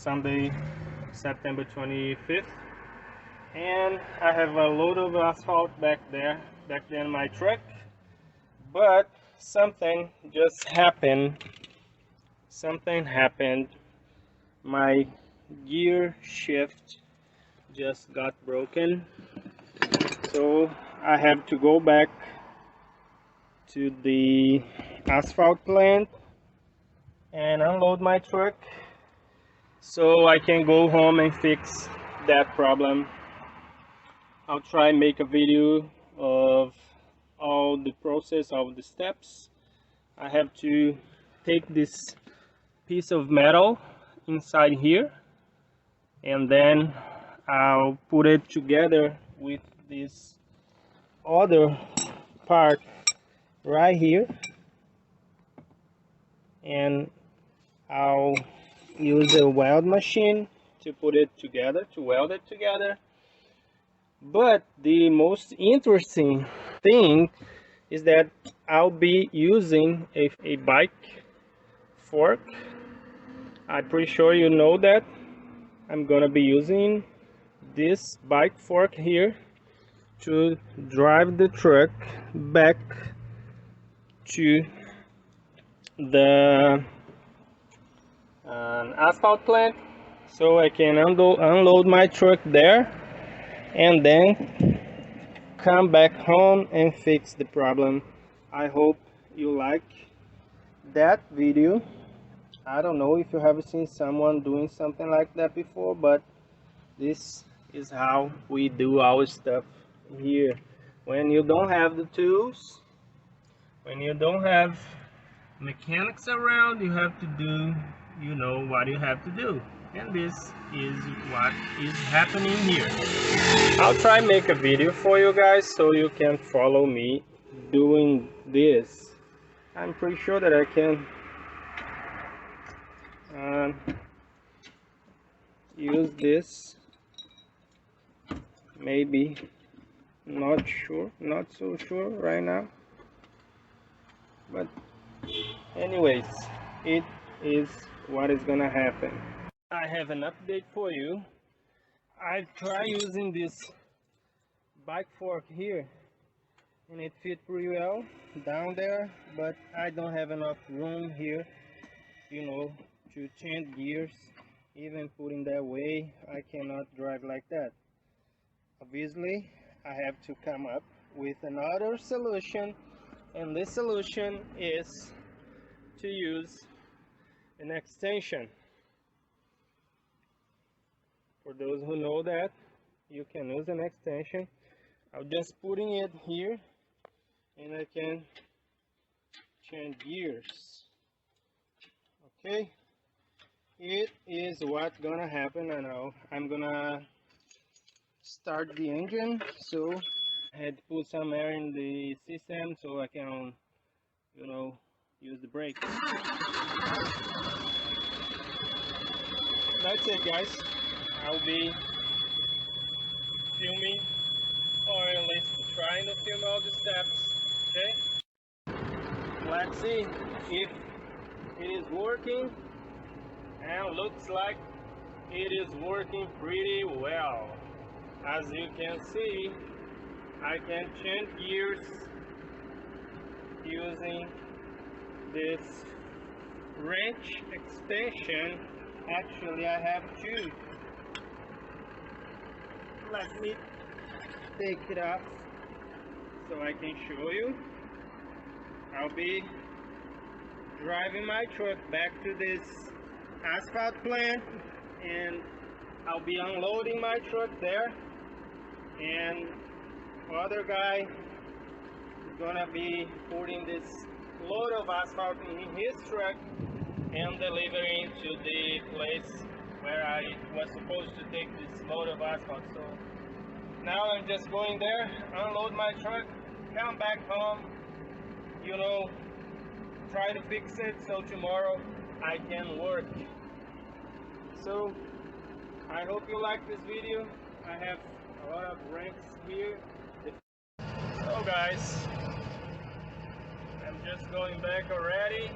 Sunday, September 25th, and I have a load of asphalt back there in my truck, but something just happened. My gear shift just got broken, so I have to go back to the asphalt plant and unload my truck so I can go home and fix that problem. I'll try and make a video of all the process, all the steps. I have to take this piece of metal inside here, and then I'll put it together with this other part right here, and I'll use a weld machine to put it together, to weld it together. But the most interesting thing is that I'll be using a bike fork. I'm pretty sure you know that. I'm gonna be using this bike fork here to drive the truck back to the asphalt plant so I can unload my truck there and then come back home and fix the problem. I hope you like that video. I don't know if you have seen someone doing something like that before, but this is how we do our stuff here. When you don't have the tools, when you don't have mechanics around, you have to do, you know what you have to do, and this is what is happening here. I'll try and make a video for you guys so you can follow me doing this. I'm pretty sure that I can use this, maybe, not so sure right now, but anyways, it is what is gonna happen. I have an update for you. I tried using this bike fork here and it fit pretty well down there, but I don't have enough room here, you know, to change gears. Even putting that way, I cannot drive like that. Obviously, I have to come up with another solution, and this solution is to use an extension. For those who know that, you can use an extension. I'm just putting it here and I can change gears. Okay, it is what's gonna happen. I know I'm gonna start the engine, so I had to put some air in the system so I can, you know, use the brakes. That's it, guys. I'll be filming, or at least trying to film all the steps. Okay, let's see if it is working, and looks like it is working pretty well. As you can see, I can change gears using this wrench extension. Actually, I have two. Let me take it off so I can show you. I'll be driving my truck back to this asphalt plant, and I'll be unloading my truck there, and other guy is gonna be putting this load of asphalt in his truck and delivering to the place where I was supposed to take this load of asphalt. So now I'm just going there, unload my truck, come back home, you know, try to fix it so tomorrow I can work. So I hope you like this video. I have a lot of wrenches here. So guys, I'm just going back already.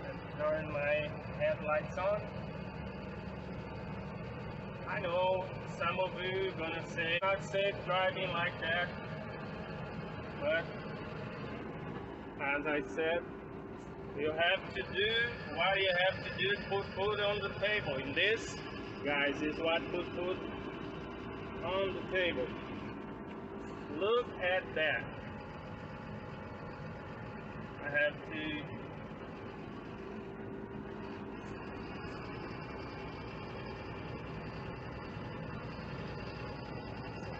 Let's turn my headlights on. I know some of you gonna say not safe driving like that, but as I said, you have to do what you have to do to put food on the table. And this, guys, is what put food on the table. Look at that. I have to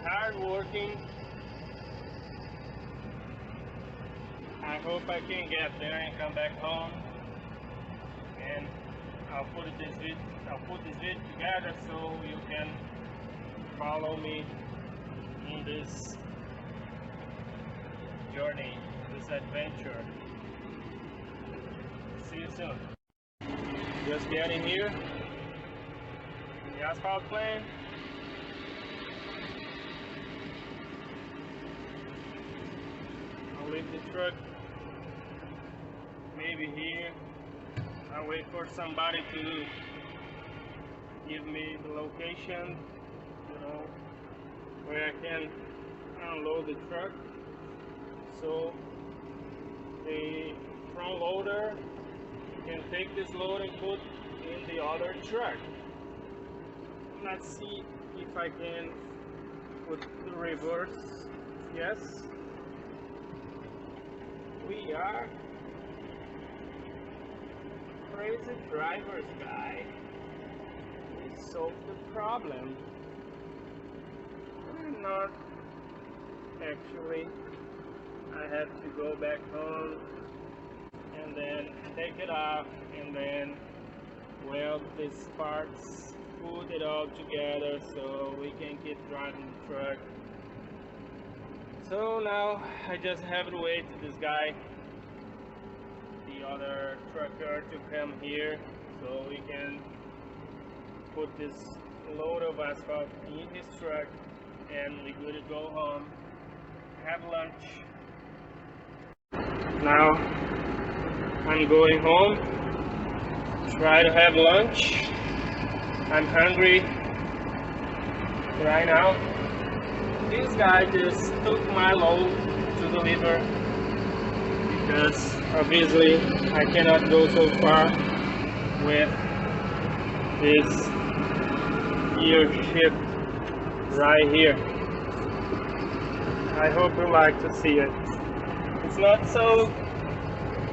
hard working. I hope I can get there and come back home, and I'll put this video together so you can follow me in this journey, this adventure. See you soon. Just getting here, the asphalt plant. I'll leave the truck maybe here. I'll wait for somebody to give me the location, you know, where I can unload the truck, so the front loader can take this load and put in the other truck. Let's see if I can put the reverse. Yes, we are crazy drivers, guy. We solved the problem. We're not actually. I have to go back home and then take it off and then weld these parts, put it all together so we can keep driving the truck. So now I just have to wait for this guy, the other trucker, to come here so we can put this load of asphalt in his truck and we're good to go home, have lunch. Now I'm going home, try to have lunch. I'm hungry right now. This guy just took my load to deliver because obviously I cannot go so far with this gear shift right here. I hope you like to see it. It's not so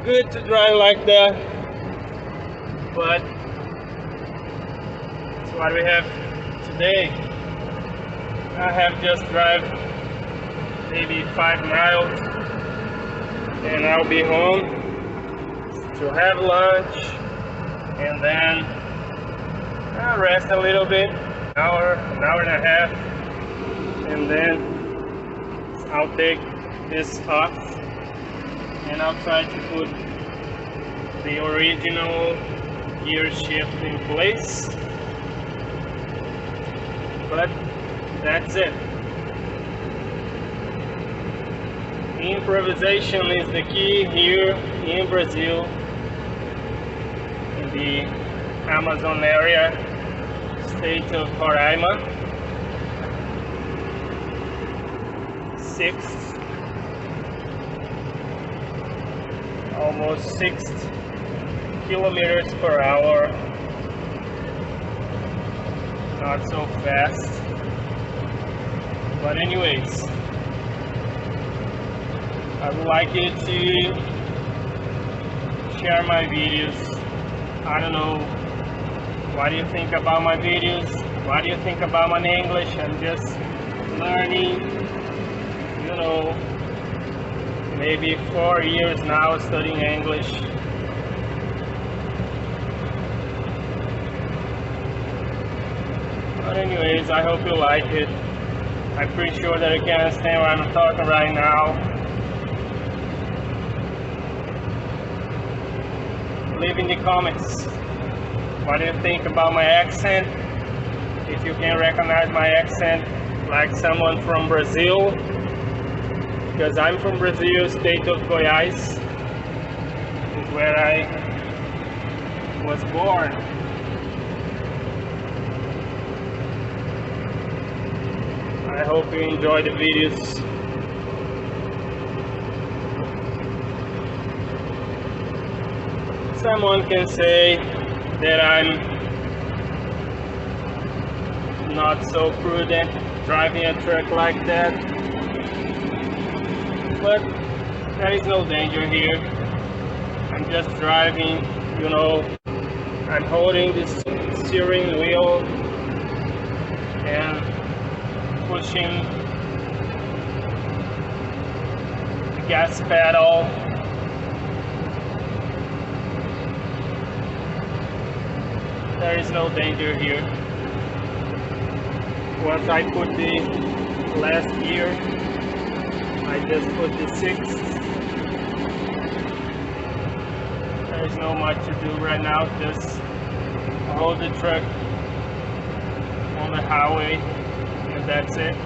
good to drive like that, but it's what we have today. I have just drive maybe 5 miles and I'll be home to have lunch and then I'll rest a little bit, an hour and a half, and then I'll take this off and I'll try to put the original gear shift in place. But that's it. Improvisation is the key here in Brazil, in the Amazon area, state of Roraima. Almost 6 kilometers per hour. Not so fast. But anyways, I would like you to share my videos. I don't know, what do you think about my videos? What do you think about my English? I'm just learning, you know, maybe 4 years now studying English. But anyways, I hope you like it. I'm pretty sure that you can understand what I'm talking right now. Leave in the comments, what do you think about my accent? If you can recognize my accent like someone from Brazil, because I'm from Brazil, state of Goiás, is where I was born. I hope you enjoy the videos. Someone can say that I'm not so prudent driving a truck like that, but there is no danger here. I'm just driving, you know, I'm holding this steering wheel and pushing the gas pedal. There is no danger here. Once I put the last gear, I just put the 6th. There is no much to do right now, just hold the truck on the highway and that's it.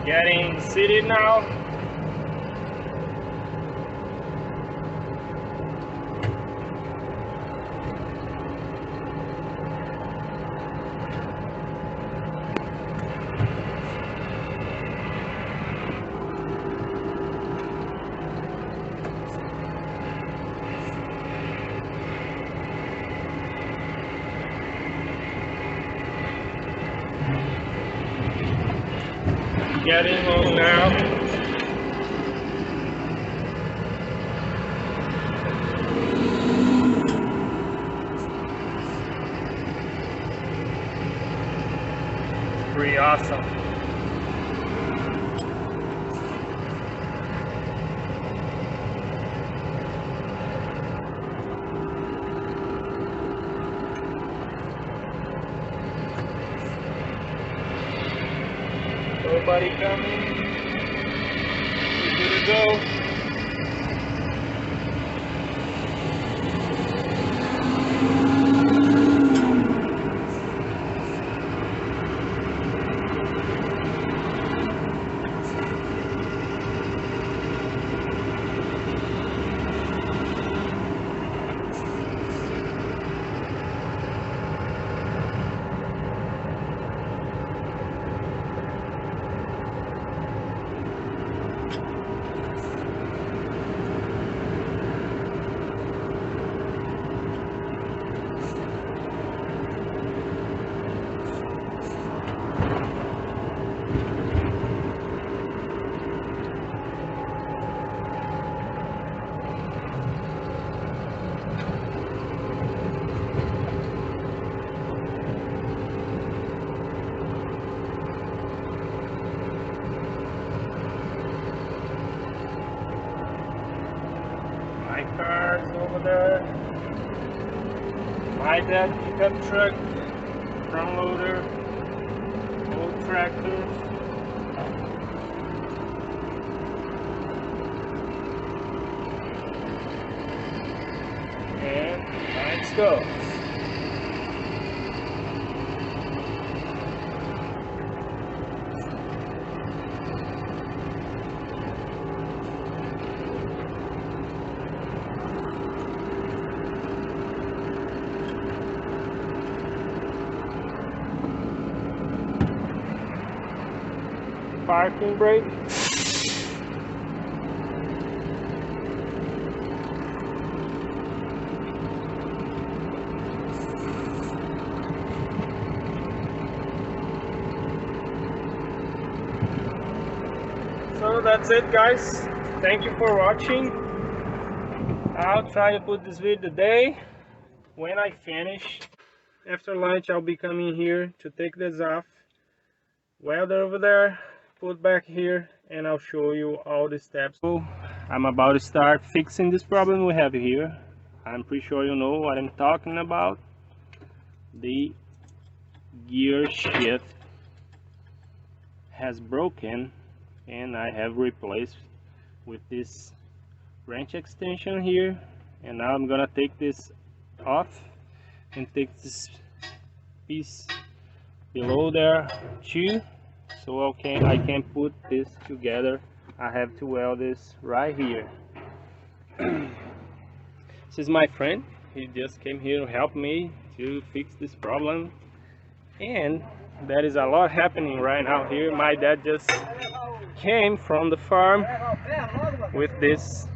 Getting seated now. Getting home now. Pretty awesome. Nobody coming. We're good to go. My car's over there. My dad pickup truck, front loader, old tractors. And let's go. Parking brake. So that's it, guys. Thank you for watching. I'll try to put this video today. When I finish, after lunch, I'll be coming here to take this off. Welder over there, put back here, and I'll show you all the steps. So I'm about to start fixing this problem we have here. I'm pretty sure you know what I'm talking about. The gear shift has broken, and I have replaced with this wrench extension here. And now I'm gonna take this off and take this piece below there too, so I can put this together. I have to weld this right here. This is my friend. He just came here to help me to fix this problem, and there is a lot happening right now here. My dad just came from the farm with this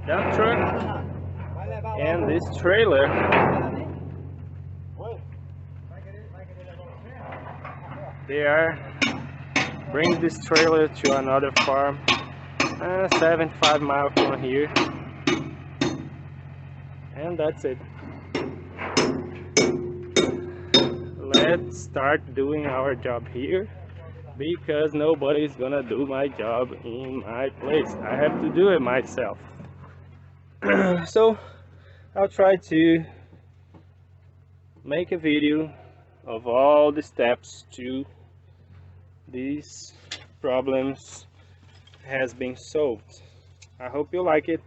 dump truck and this trailer. They are bringing this trailer to another farm 75 miles from here, and that's it. Let's start doing our job here, because nobody's gonna do my job in my place. I have to do it myself. So I'll try to make a video of all the steps to these problems has been solved. I hope you like it.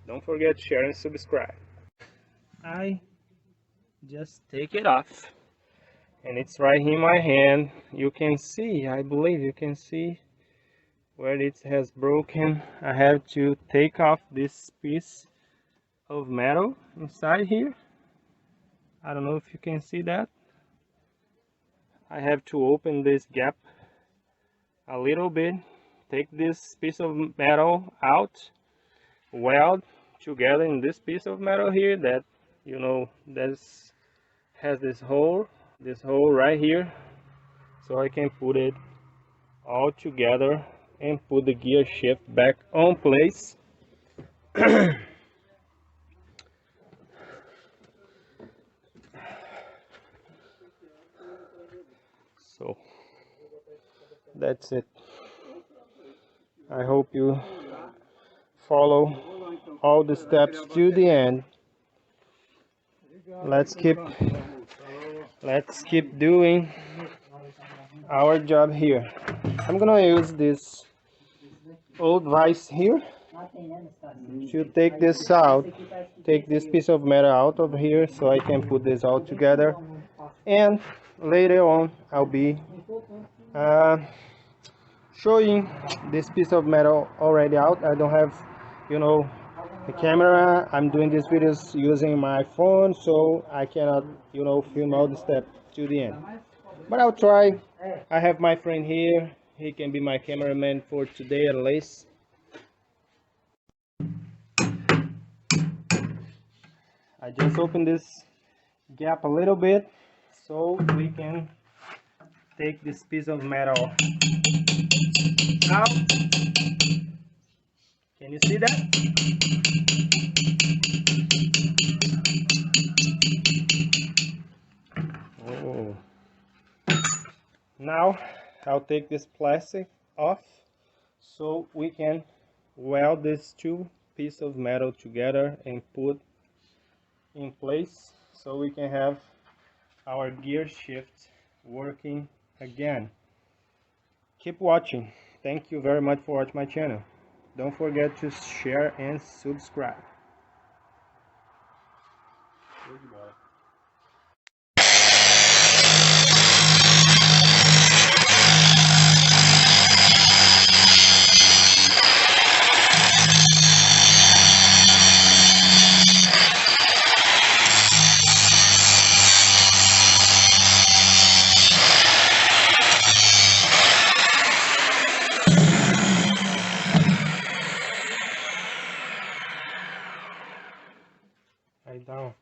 Don't forget to share and subscribe. I just take it off, and it's right in my hand. You can see, I believe you can see where it has broken. I have to take off this piece of metal inside here. I don't know if you can see that. I have to open this gap a little bit, take this piece of metal out, weld together in this piece of metal here that, you know, this has this hole right here, so I can put it all together and put the gear shift back on place. So that's it. I hope you follow all the steps to the end. Let's keep doing our job here. I'm gonna use this old vise here to take this out, take this piece of metal out of here, so I can put this all together. And later on I'll be showing this piece of metal already out. I don't have, you know, the camera. I'm doing these videos using my phone, so I cannot, you know, film all the steps to the end, but I'll try. I have my friend here. He can be my cameraman for today at least. I just opened this gap a little bit so we can take this piece of metal out. Can you see that? Oh. Now I'll take this plastic off so we can weld these two pieces of metal together and put in place, so we can have our gear shift working again. Keep watching. Thank you very much for watching my channel. Don't forget to share and subscribe. Aí dá uma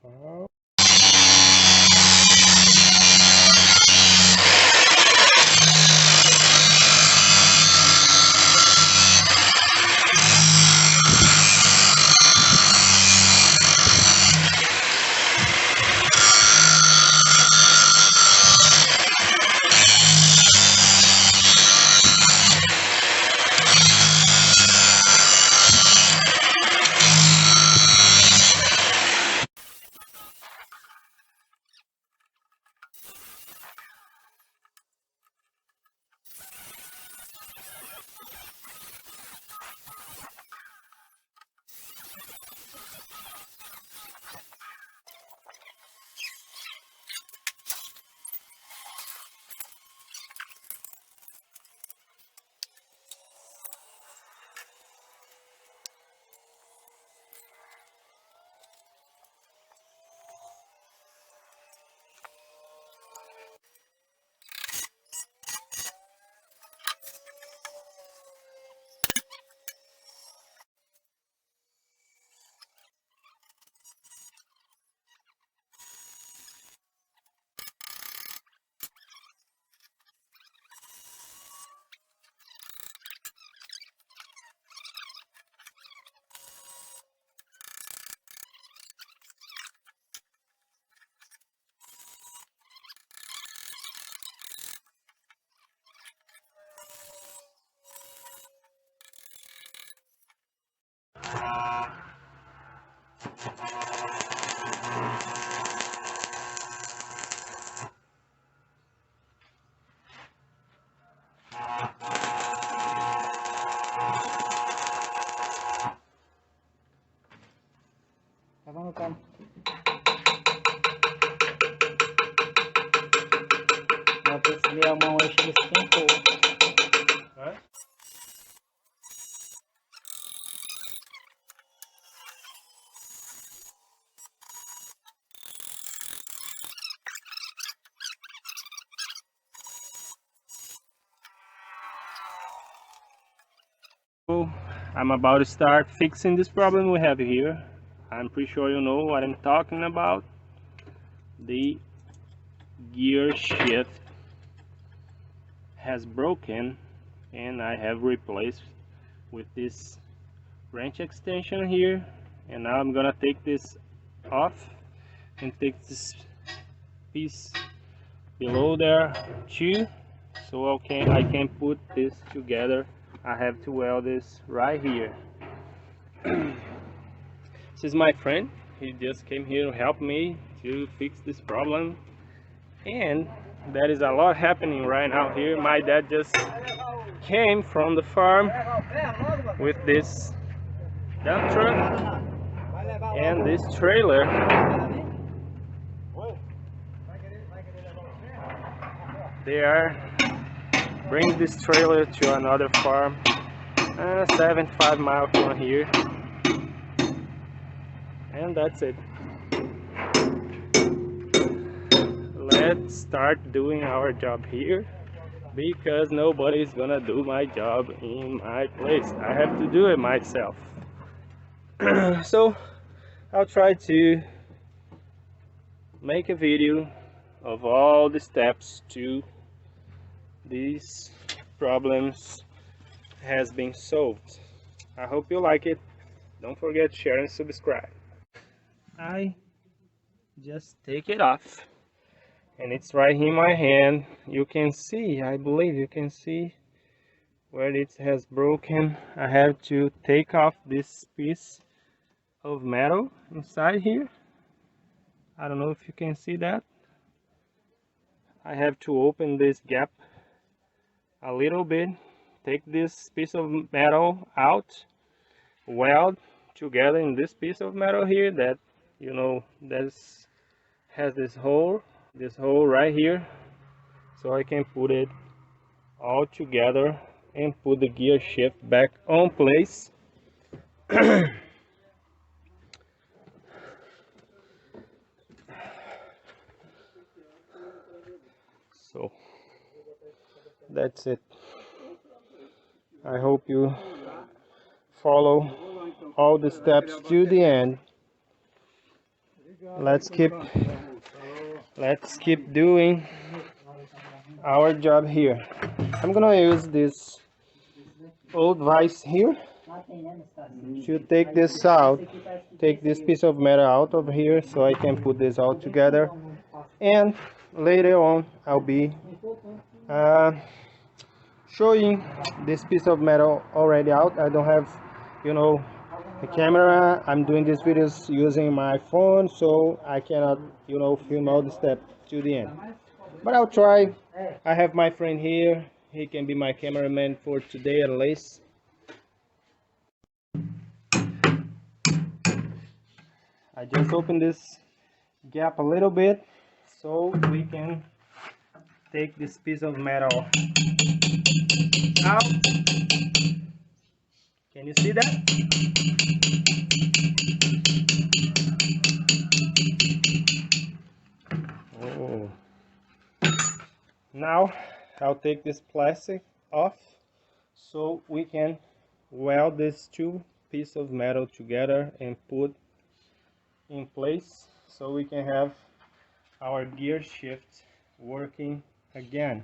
Tava no campo. Não percebi a mão hoje que esquentou. I'm about to start fixing this problem we have here. I'm pretty sure you know what I'm talking about. The gear shift has broken and I have replaced with this wrench extension here, and now I'm gonna take this off and take this piece below there too, so I can put this together. I have to weld this right here. This is my friend. He just came here to help me to fix this problem, and there is a lot happening right now here. My dad just came from the farm with this dump truck and this trailer. They are bringing this trailer to another farm 75 miles from here, and that's it. Let's start doing our job here, because nobody's gonna do my job in my place. I have to do it myself. So I'll try to make a video of all the steps to these problems has been solved. I hope you like it. Don't forget to share and subscribe. I just take it off, and it's right in my hand. You can see, I believe you can see where it has broken. I have to take off this piece of metal inside here. I don't know if you can see that. I have to open this gap a little bit, take this piece of metal out, weld together in this piece of metal here that, you know, has this hole right here, so I can put it all together and put the gear shift back on place. So that's it. I hope you follow all the steps to the end. Let's keep doing our job here. I'm gonna use this old vise here to take this out, take this piece of metal out of here, so I can put this all together, and later on I'll be showing this piece of metal already out. I don't have, you know, a camera. I'm doing these videos using my phone, so I cannot, you know, film all the steps to the end, but I'll try. I have my friend here. He can be my cameraman for today at least. I just opened this gap a little bit so we can take this piece of metal out. Can you see that? Oh. Now I'll take this plastic off so we can weld these two pieces of metal together and put in place, so we can have our gear shift working again.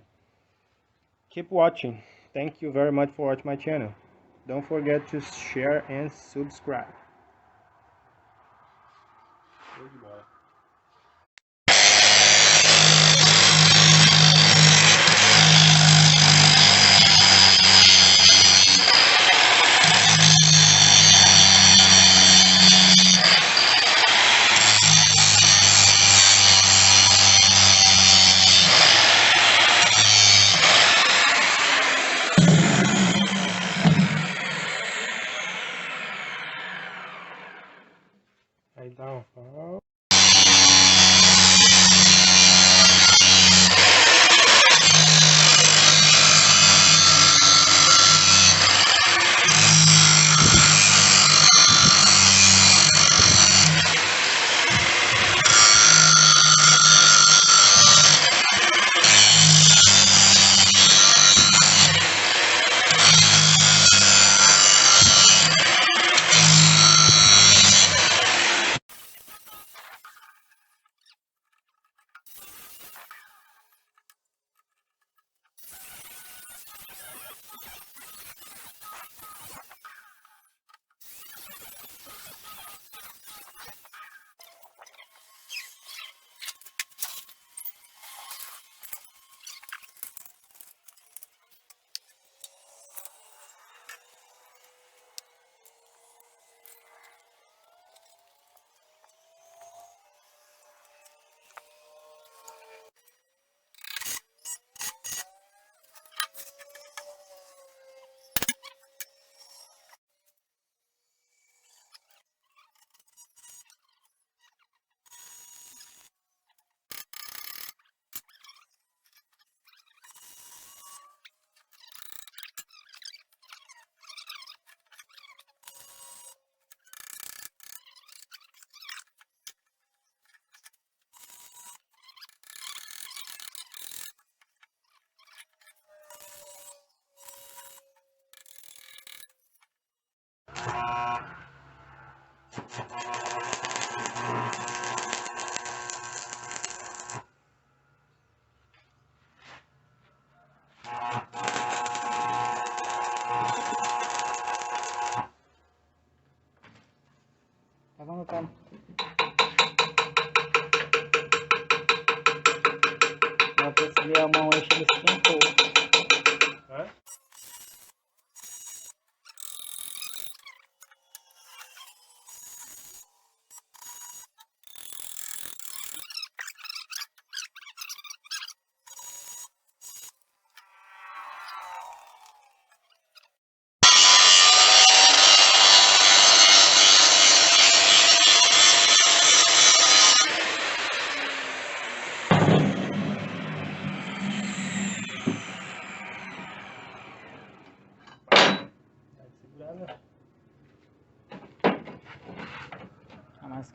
Keep watching. Thank you very much for watching my channel. Don't forget to share and subscribe.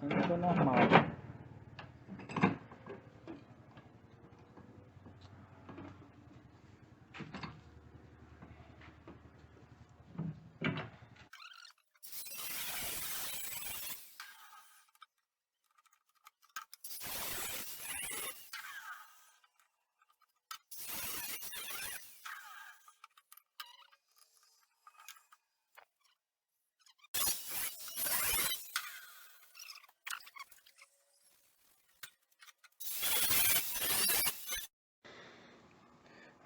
Esquenta normal.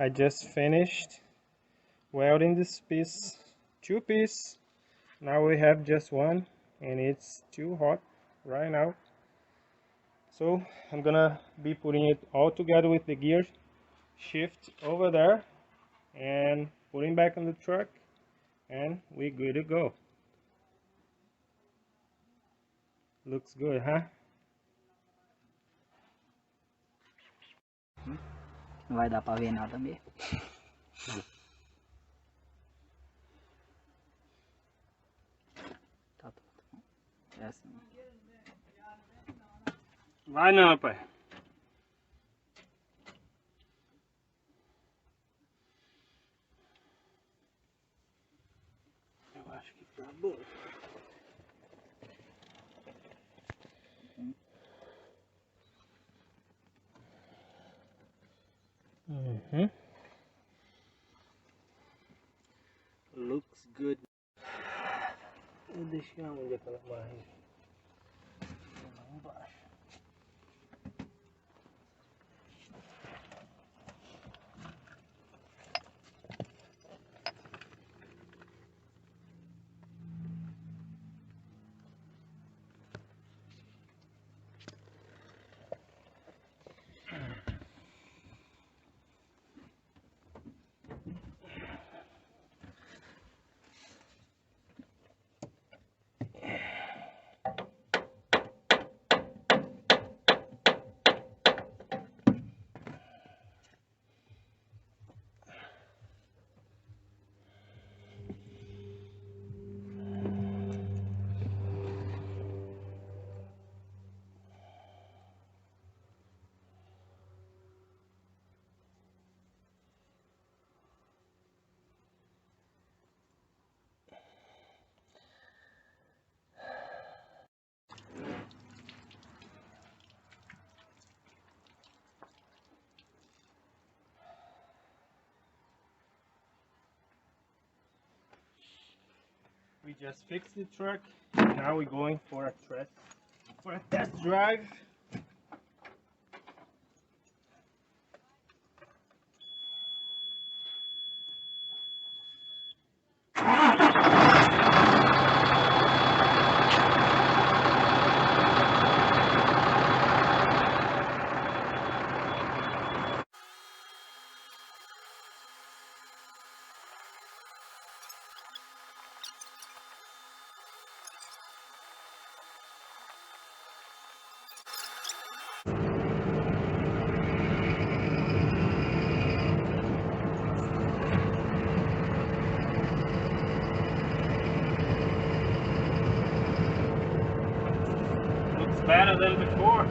I just finished welding this piece, two pieces. Now we have just one, and it's too hot right now. So I'm gonna be putting it all together with the gear shift over there and putting back on the truck, and we're good to go. Looks good, huh? Não vai dar pra ver nada mesmo. Tá tudo. É assim. Vai não, pai. Eu acho que tá bom. Looks good. Vou deixar onde aquela barra. Lá embaixo. We just fixed the truck. Now we're going for a test drive. Better than before.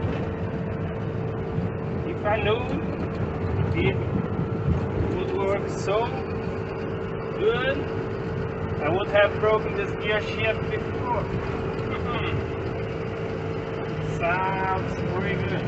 If I knew it would work so good, I would have broken this gear shift before. Sounds pretty good.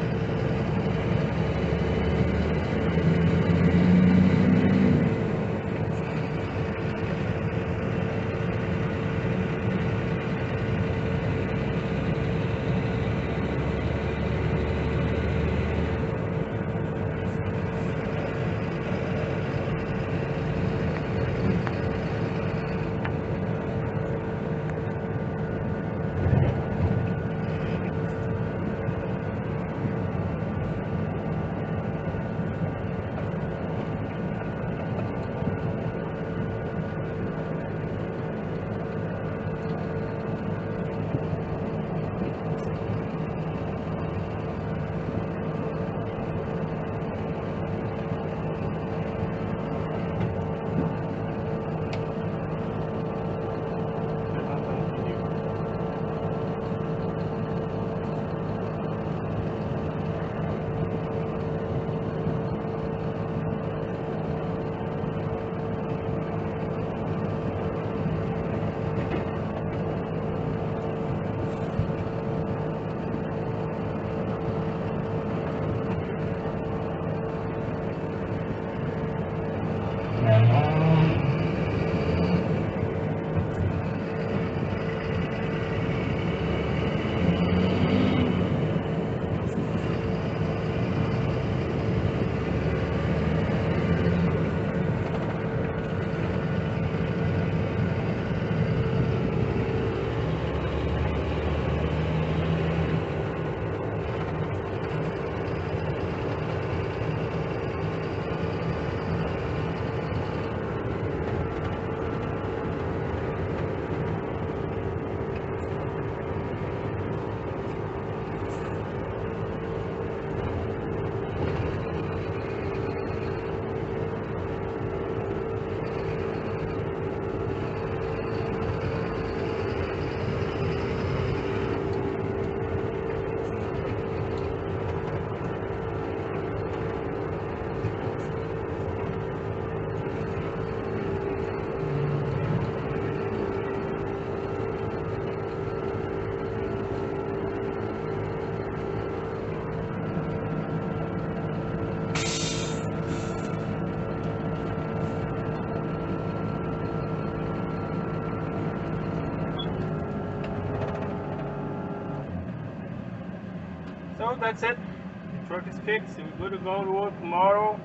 So that's it. The truck is fixed. We're good to go to work tomorrow.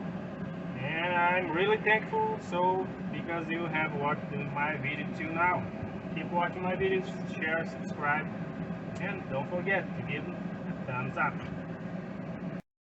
And I'm really thankful because you have watched my video till now. Keep watching my videos, share, subscribe, and don't forget to give a thumbs up.